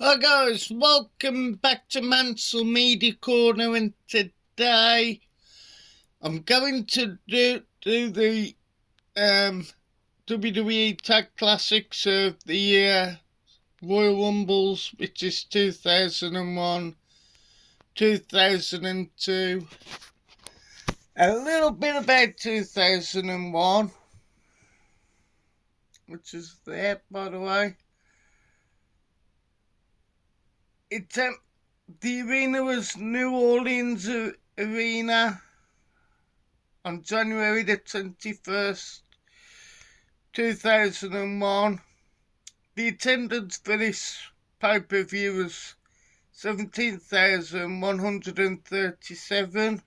Hi guys, welcome back to Mansell Media Corner, and today I'm going to do the WWE Tag Classics of the year Royal Rumbles, which is 2001, 2002, a little bit about 2001, which is there by the way. The arena was New Orleans Arena on January the 21st, 2001. The attendance for this pay-per-view was 17,137.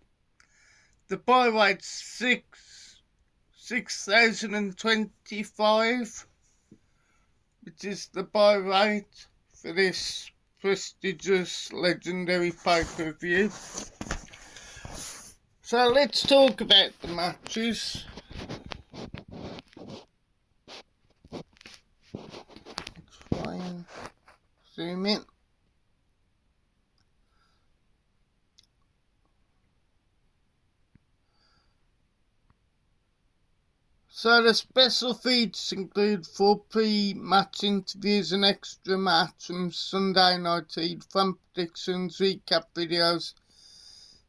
The buy rate 6,025, which is the buy rate for this prestigious legendary pay-per-view. So let's talk about the matches. Let's try and zoom in. So the special features include 4 pre-match interviews, an extra match from Sunday Night Heat, fan predictions, recap videos,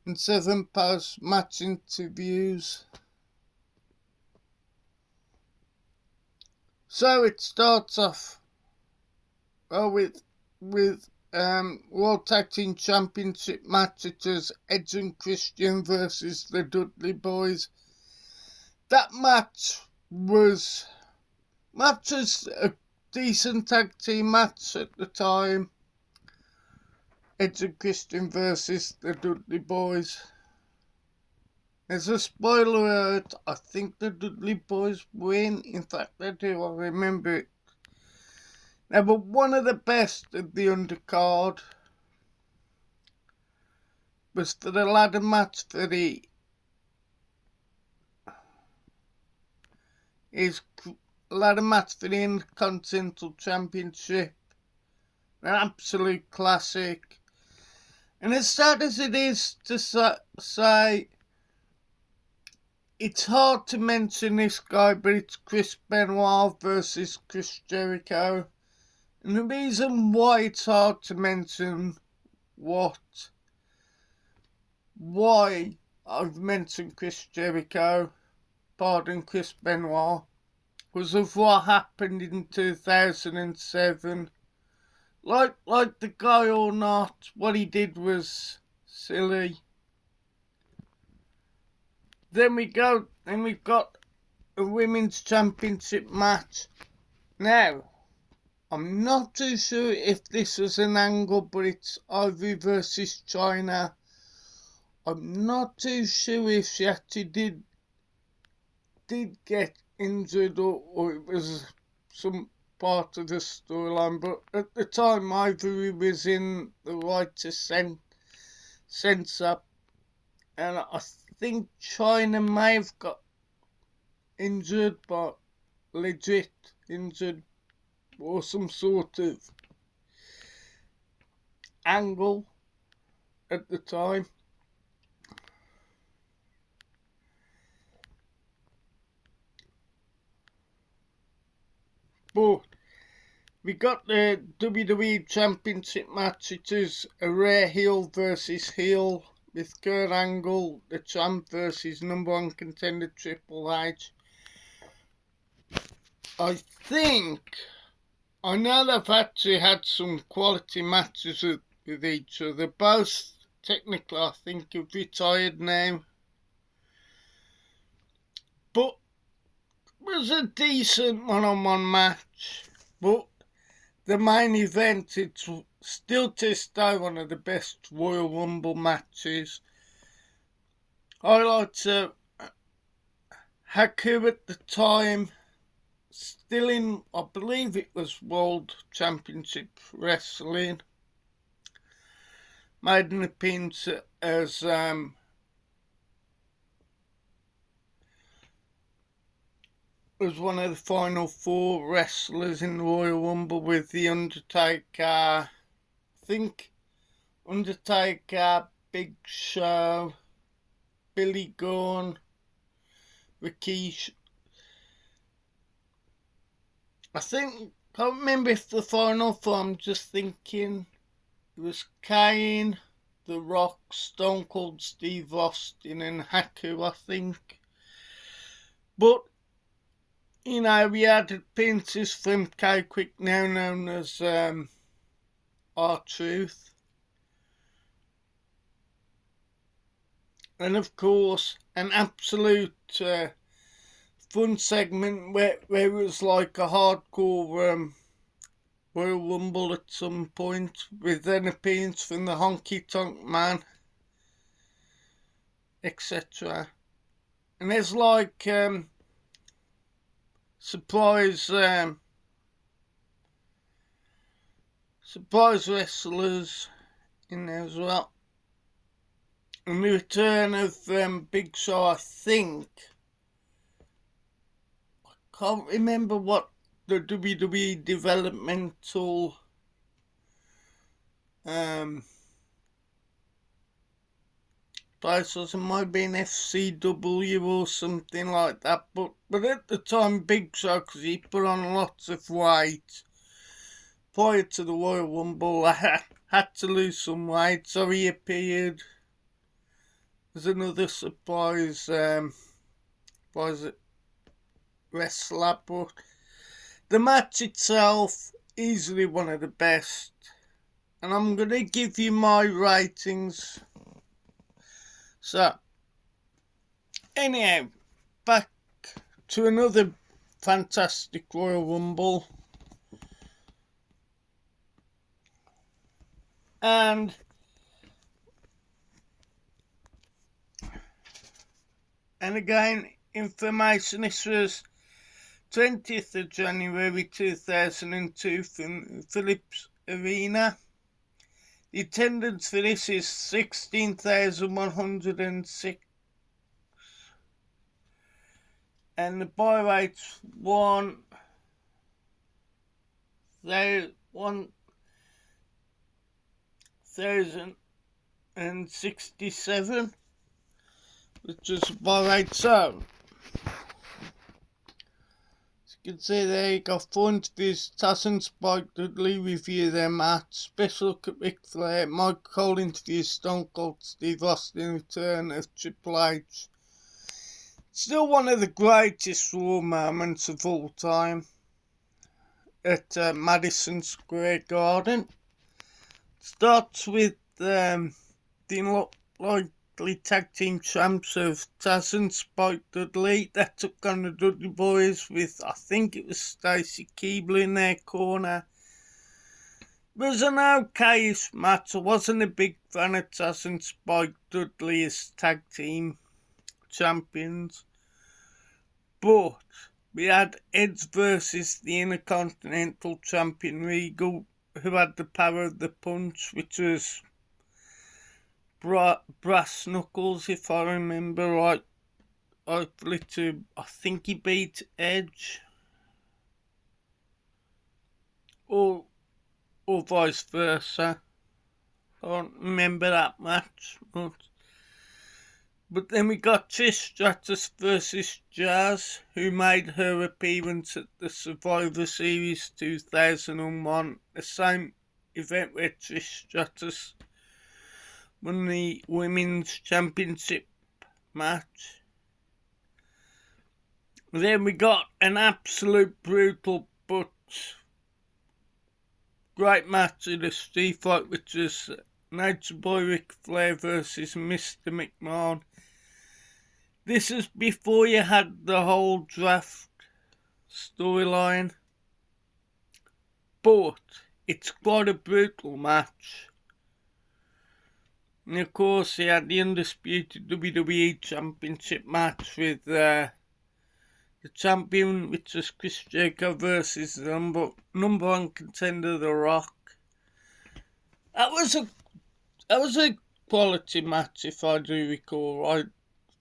and 7 post-match interviews. So it starts off with World Tag Team Championship matches, Edge and Christian versus the Dudley Boys. That match was a decent tag team match at the time. Edge and Christian versus the Dudley Boys. As a spoiler alert, I think the Dudley Boys win. In fact, I do. I remember it. They were one of the best of the undercard. Was for the ladder match for the Intercontinental Championship. An absolute classic. And as sad as it is to say, it's hard to mention this guy, but it's Chris Benoit versus Chris Jericho. And the reason why it's hard to mention why I've mentioned Chris Jericho, Chris Benoit, was of what happened in 2007. Like the guy or not, what he did was silly. Then we've got a women's championship match. Now, I'm not too sure if this was an angle, but it's Ivy versus China. I'm not too sure if she actually did get injured or it was some part of the storyline, but at the time Ivory was in the right to censor, and I think China may have got injured, but legit injured, or some sort of angle at the time. But we got the WWE Championship match. It is a rare heel versus heel with Kurt Angle, the champ, versus number 1 contender Triple H. I know they've actually had some quality matches with each other. Both technically, I think, have retired now. But it was a decent one-on-one match. But the main event, it's still to this day one of the best Royal Rumble matches. Highlights of Haku at the time, still in, I believe it was World Championship Wrestling. Made an appearance as was one of the final 4 wrestlers in the Royal Rumble with The Undertaker, think Undertaker, Big Show, Billy Gunn, Rikishi. I can't remember if the final four, I'm just thinking it was Kane, The Rock, Stone Cold Steve Austin and Haku, I think. But, you know, we had appearances from K-Quick, now known as R-Truth. And of course, an absolute fun segment where it was like a hardcore Royal Rumble at some point, with an appearance from the Honky Tonk Man, etc. And there's like surprise wrestlers in there as well. And the return of Big Show, I think. I can't remember what the WWE developmental place was. It might be an FCW or something like that. But at the time, Big Show, because he put on lots of weight prior to the Royal Rumble, I had to lose some weight, so he appeared. There's another surprise wrestler, but the match itself, easily one of the best. And I'm going to give you my ratings. So, anyhow, back to another fantastic Royal Rumble. And again, information, this was 20th of January 2002 from Philips Arena. The attendance for this is 16,106. And the buy rate's 1,067. Which is buy rate. So, as you can see there, you got 4 interviews. Taz and Spike Dudley review their match. Special look at Ric Flair. Mike Cole interviews Stone Cold Steve Austin. Return of Triple H. Still one of the greatest Raw moments of all time at Madison Square Garden. Starts with the tag team champs of Taz and Spike Dudley. That took on the Dudley Boys with, I think it was Stacy Keibler in their corner. It was an okayish match. I wasn't a big fan of Taz and Spike Dudley as tag team champions. But we had Edge versus the Intercontinental Champion Regal, who had the power of the punch, which was Brass Knuckles, if I remember right. I think he beat Edge, or vice versa. I don't remember that match much. But then we got Trish Stratus versus Jazz, who made her appearance at the Survivor Series 2001, the same event where Trish Stratus won the Women's Championship match. Then we got an absolute brutal but great match in the street fight, which was Nature Boy Ric Flair versus Mr. McMahon. This is before you had the whole draft storyline, but it's quite a brutal match. And of course, you had the undisputed WWE Championship match with the champion, which was Chris Jericho versus the number one contender, The Rock. That was a quality match, if I do recall right.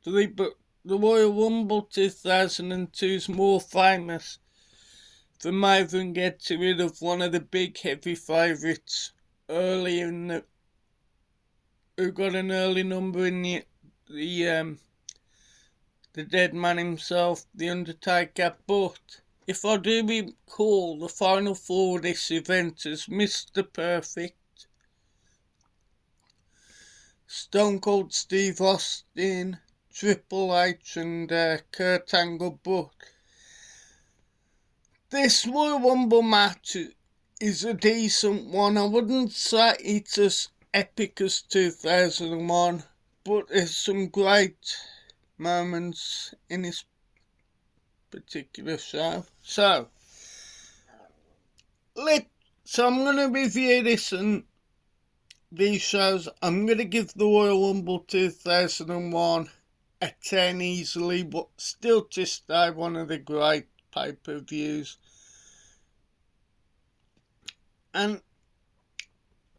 But the Royal Rumble 2002 is more famous for having get rid of one of the big heavy favourites early in the who got an early number in the dead man himself, The Undertaker. But if I do recall, the final four of this event is Mr. Perfect, Stone Cold Steve Austin, Triple H, and Kurt Angle. But this Royal Rumble match is a decent one. I wouldn't say it's as epic as 2001, but there's some great moments in this particular show. So I'm going to review this and these shows. I'm going to give the Royal Rumble 2001 a 10 easily, but still to stay one of the great pay-per-views. And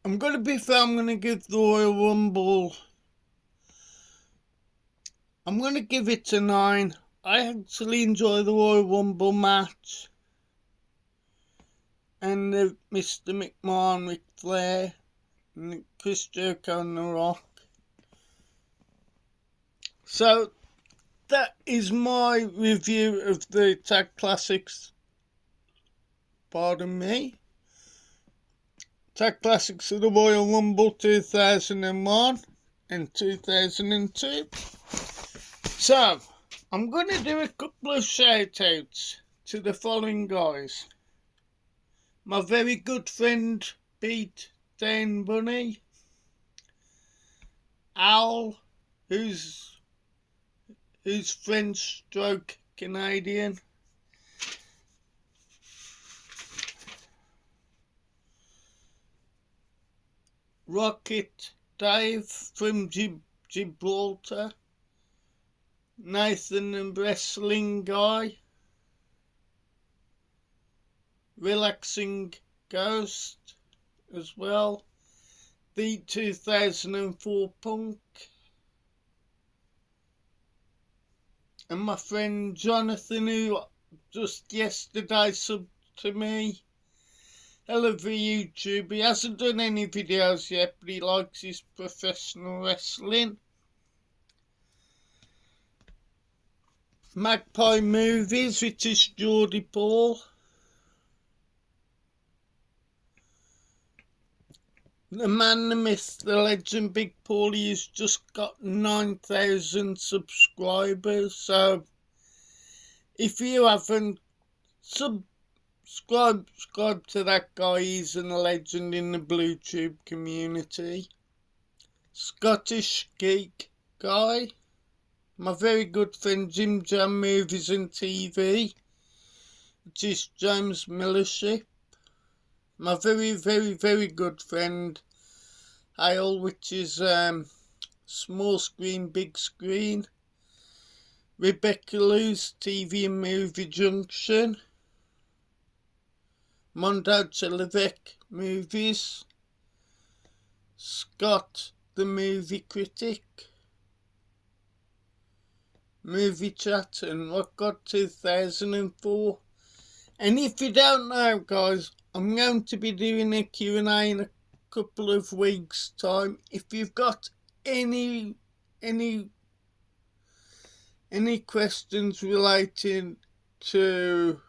I'm going to be fair, I'm going to give the Royal Rumble, I'm going to give it a 9. I actually enjoy the Royal Rumble match. And Mr. McMahon, Ric Flair, and Chris Jericho and The Rock. So that is my review of the Tag Classics. Pardon me. Tag Classics of the Royal Rumble 2001 and 2002. So, I'm going to do a couple of shout outs to the following guys. My very good friend Pete Dane Bunny, Al, who's French stroke Canadian, Rocket Dave from Gibraltar, Nathan and Wrestling Guy, Relaxing Ghost as well, the 2004 Punk, and my friend Jonathan, who just yesterday subbed to me. Hell of a YouTube. He hasn't done any videos yet, but he likes his professional wrestling. Magpie Movies, which is Geordie Paul. The man, the myth, the legend, Big Paulie, has just got 9,000 subscribers. So, if you haven't subscribe to that guy, he's a legend in the BlueTube community. Scottish Geek Guy. My very good friend Jim Jam Movies and TV, which is James Millership. My very, very, very good friend Hale, which is Small Screen, Big Screen. Rebecca Lou's TV and Movie Junction. Mondo Televic Movies. Scott the Movie Critic. Movie Chat and Rock God 2004. And if you don't know, guys, I'm going to be doing a Q&A in a couple of weeks' time. If you've got any questions relating to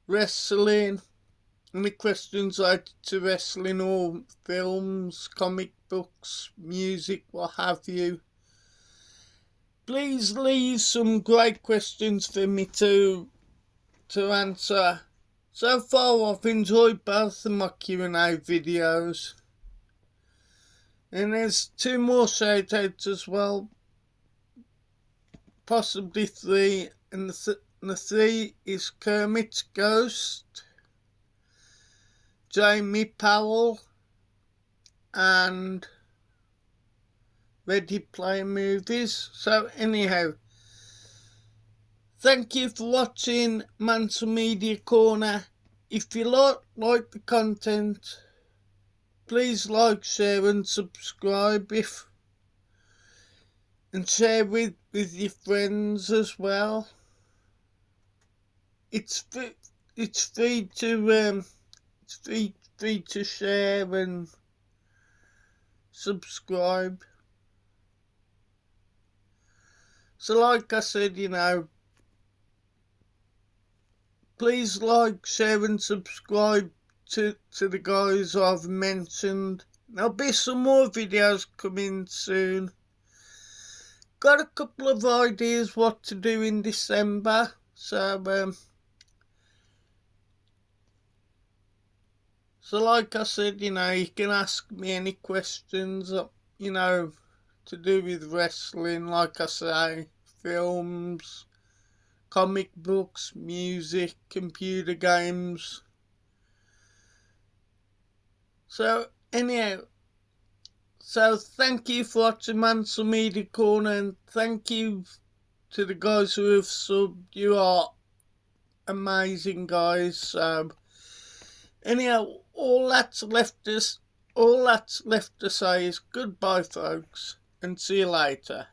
wrestling, any questions related to wrestling or films, comic books, music, what have you, please leave some great questions for me to answer. So far I've enjoyed both of my Q&A videos. And there's 2 more shout outs as well. Possibly 3. And the 3 is Kermit Ghost, Jamie Powell, and Ready Player Movies. So anyhow, thank you for watching Mansell Media Corner. If you like the content, please like, share and subscribe, and share with your friends as well. It's free free to share and subscribe. So like I said, please like, share and subscribe to the guys I've mentioned. There'll be some more videos coming soon. Got a couple of ideas what to do in December, so like I said, you can ask me any questions, to do with wrestling, like I say, films, comic books, music, computer games. So anyhow, thank you for watching Mansell Media Corner, and thank you to the guys who have subbed. You are amazing guys. So anyhow, all that's left to say is goodbye, folks, and see you later.